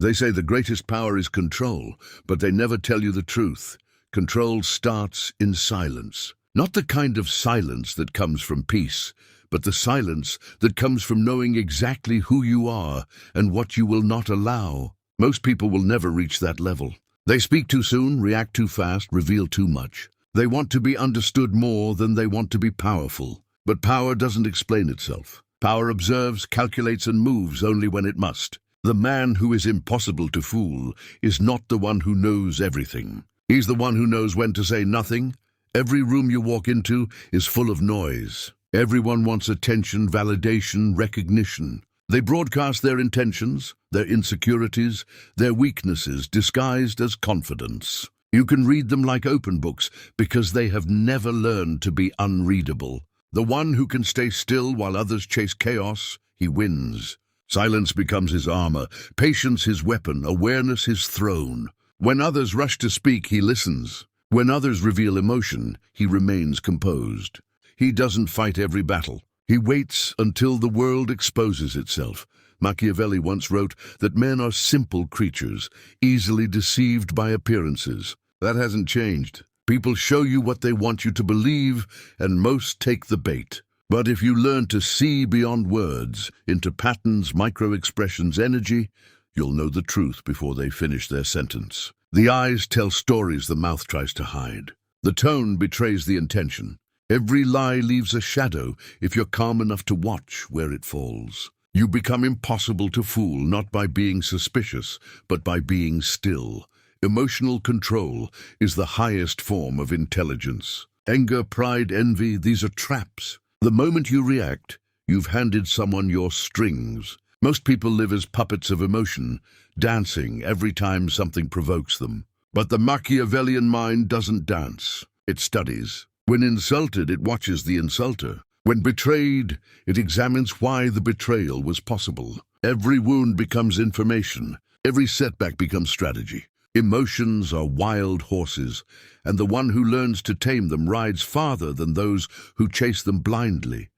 They say the greatest power is control, but they never tell you the truth. Control starts in silence. Not the kind of silence that comes from peace, but the silence that comes from knowing exactly who you are and what you will not allow. Most people will never reach that level. They speak too soon, react too fast, reveal too much. They want to be understood more than they want to be powerful. But power doesn't explain itself. Power observes, calculates, and moves only when it must. The man who is impossible to fool is not the one who knows everything. He's the one who knows when to say nothing. Every room you walk into is full of noise. Everyone wants attention, validation, recognition. They broadcast their intentions, their insecurities, their weaknesses disguised as confidence. You can read them like open books because they have never learned to be unreadable. The one who can stay still while others chase chaos, he wins. Silence becomes his armor, patience his weapon, awareness his throne. When others rush to speak, he listens. When others reveal emotion, he remains composed. He doesn't fight every battle. He waits until the world exposes itself. Machiavelli once wrote that men are simple creatures, easily deceived by appearances. That hasn't changed. People show you what they want you to believe, and most take the bait. But if you learn to see beyond words, into patterns, micro-expressions, energy, you'll know the truth before they finish their sentence. The eyes tell stories the mouth tries to hide. The tone betrays the intention. Every lie leaves a shadow if you're calm enough to watch where it falls. You become impossible to fool, not by being suspicious, but by being still. Emotional control is the highest form of intelligence. Anger, pride, envy, these are traps. The moment you react, you've handed someone your strings. Most people live as puppets of emotion, dancing every time something provokes them. But the Machiavellian mind doesn't dance. It studies. When insulted, it watches the insulter. When betrayed, it examines why the betrayal was possible. Every wound becomes information. Every setback becomes strategy. Emotions are wild horses, and the one who learns to tame them rides farther than those who chase them blindly.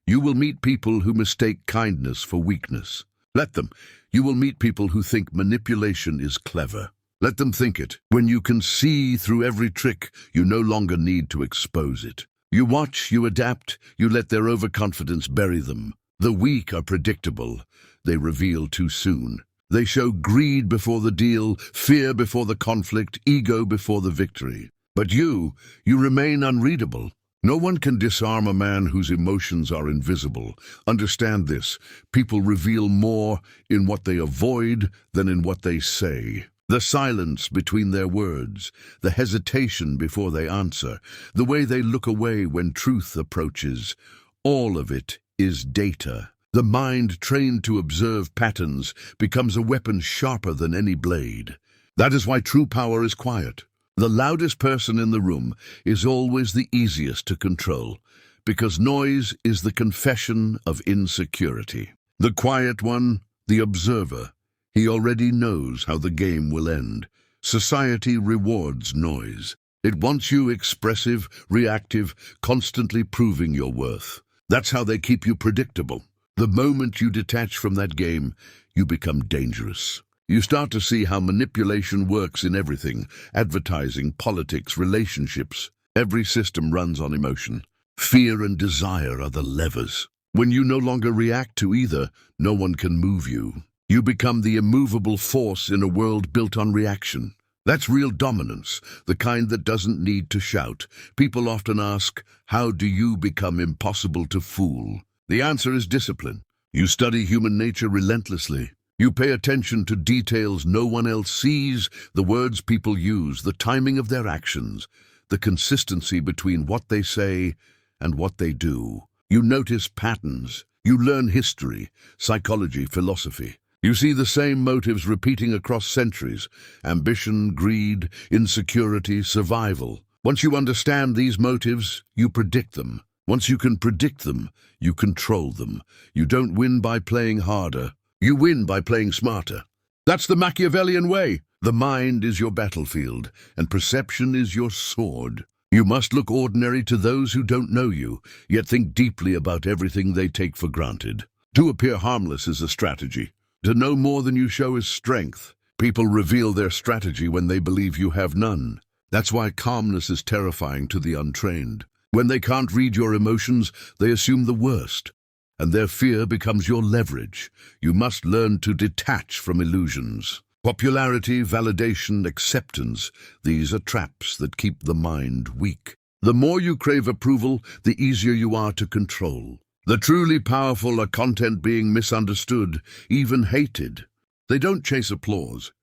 You will meet people who mistake kindness for weakness. Let them. You will meet people who think manipulation is clever. Let them think it. When you can see through every trick, you no longer need to expose it. You watch, you adapt, you let their overconfidence bury them. The weak are predictable. They reveal too soon. They show greed before the deal, fear before the conflict, ego before the victory. But you remain unreadable. No one can disarm a man whose emotions are invisible. Understand this. People reveal more in what they avoid than in what they say. The silence between their words, the hesitation before they answer, the way they look away when truth approaches, all of it is data. The mind trained to observe patterns becomes a weapon sharper than any blade. That is why true power is quiet. The loudest person in the room is always the easiest to control, because noise is the confession of insecurity. The quiet one, the observer, he already knows how the game will end. Society rewards noise. It wants you expressive, reactive, constantly proving your worth. That's how they keep you predictable. The moment you detach from that game, you become dangerous. You start to see how manipulation works in everything: advertising, politics, relationships. Every system runs on emotion. Fear and desire are the levers. When you no longer react to either, no one can move you. You become the immovable force in a world built on reaction. That's real dominance, the kind that doesn't need to shout. People often ask, how do you become impossible to fool? The answer is discipline. You study human nature relentlessly. You pay attention to details no one else sees, the words people use, the timing of their actions, the consistency between what they say and what they do. You notice patterns. You learn history, psychology, philosophy. You see the same motives repeating across centuries: ambition, greed, insecurity, survival. Once you understand these motives, you predict them. Once you can predict them, you control them. You don't win by playing harder. You win by playing smarter. That's the Machiavellian way. The mind is your battlefield, and perception is your sword. You must look ordinary to those who don't know you, yet think deeply about everything they take for granted. To appear harmless is a strategy. To know more than you show is strength. People reveal their strategy when they believe you have none. That's why calmness is terrifying to the untrained. When they can't read your emotions, they assume the worst, and their fear becomes your leverage. You must learn to detach from illusions. Popularity, validation, acceptance, these are traps that keep the mind weak. The more you crave approval, the easier you are to control. The truly powerful are content being misunderstood, even hated. They don't chase applause.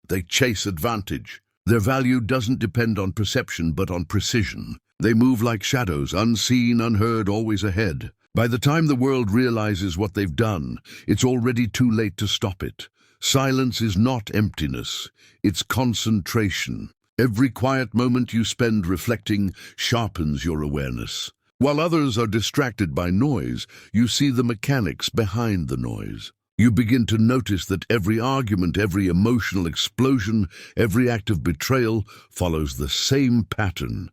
They chase advantage. Their value doesn't depend on perception but on precision. They move like shadows, unseen, unheard, always ahead. By the time the world realizes what they've done, it's already too late to stop it. Silence is not emptiness, it's concentration. Every quiet moment you spend reflecting sharpens your awareness. While others are distracted by noise, you see the mechanics behind the noise. You begin to notice that every argument, every emotional explosion, every act of betrayal follows the same pattern: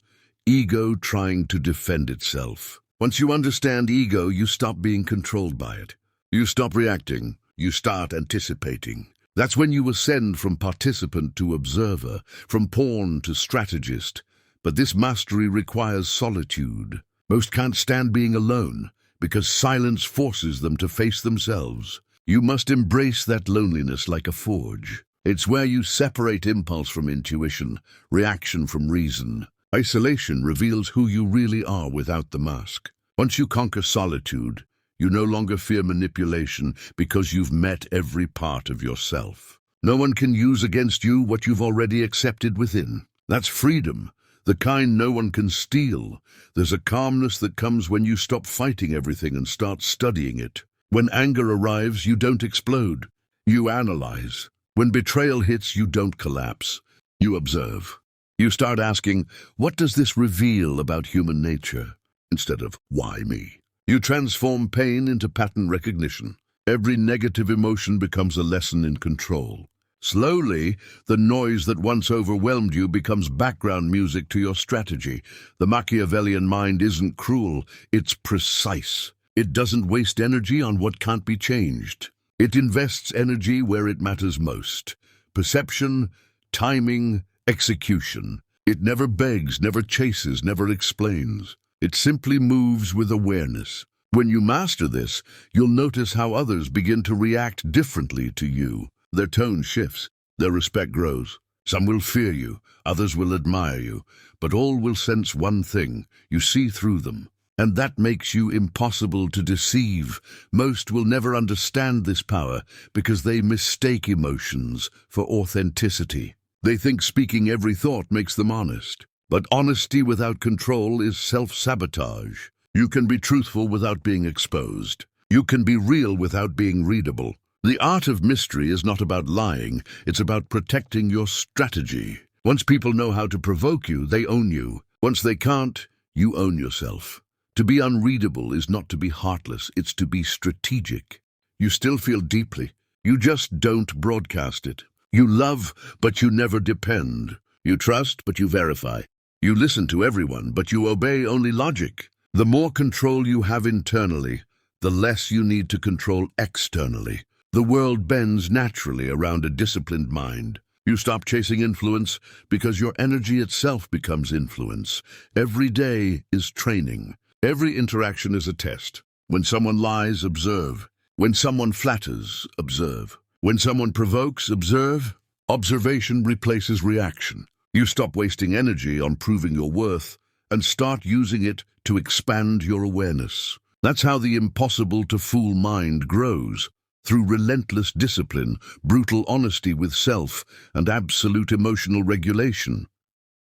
ego trying to defend itself. Once you understand ego, you stop being controlled by it. You stop reacting. You start anticipating. That's when you ascend from participant to observer, from pawn to strategist. But this mastery requires solitude. Most can't stand being alone, because silence forces them to face themselves. You must embrace that loneliness like a forge. It's where you separate impulse from intuition, reaction from reason. Isolation reveals who you really are without the mask. Once you conquer solitude, you no longer fear manipulation because you've met every part of yourself. No one can use against you what you've already accepted within. That's freedom, the kind no one can steal. There's a calmness that comes when you stop fighting everything and start studying it. When anger arrives, you don't explode. You analyze. When betrayal hits, you don't collapse. You observe. You start asking, what does this reveal about human nature? Instead of, why me? You transform pain into pattern recognition. Every negative emotion becomes a lesson in control. Slowly, the noise that once overwhelmed you becomes background music to your strategy. The Machiavellian mind isn't cruel, it's precise. It doesn't waste energy on what can't be changed. It invests energy where it matters most. Perception, timing, execution. It never begs, never chases, never explains. It simply moves with awareness. When you master this, you'll notice how others begin to react differently to you. Their tone shifts, their respect grows. Some will fear you, others will admire you, but all will sense one thing: you see through them. And that makes you impossible to deceive. Most will never understand this power because they mistake emotions for authenticity. They think speaking every thought makes them honest. But honesty without control is self-sabotage. You can be truthful without being exposed. You can be real without being readable. The art of mystery is not about lying, it's about protecting your strategy. Once people know how to provoke you, they own you. Once they can't, you own yourself. To be unreadable is not to be heartless, it's to be strategic. You still feel deeply. You just don't broadcast it. You love, but you never depend. You trust, but you verify. You listen to everyone, but you obey only logic. The more control you have internally, the less you need to control externally. The world bends naturally around a disciplined mind. You stop chasing influence because your energy itself becomes influence. Every day is training. Every interaction is a test. When someone lies, observe. When someone flatters, observe. When someone provokes, observe. Observation replaces reaction. You stop wasting energy on proving your worth and start using it to expand your awareness. That's how the impossible to fool mind grows, through relentless discipline, brutal honesty with self, and absolute emotional regulation.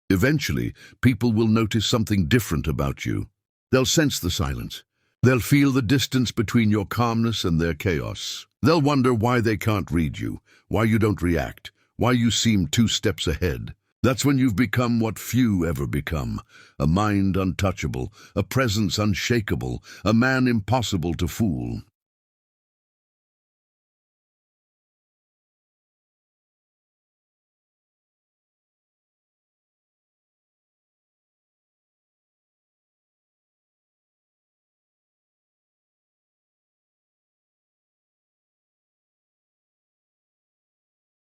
Eventually, people will notice something different about you. They'll sense the silence. They'll feel the distance between your calmness and their chaos. They'll wonder why they can't read you, why you don't react, why you seem 2 steps ahead. That's when you've become what few ever become: a mind untouchable, a presence unshakable, a man impossible to fool.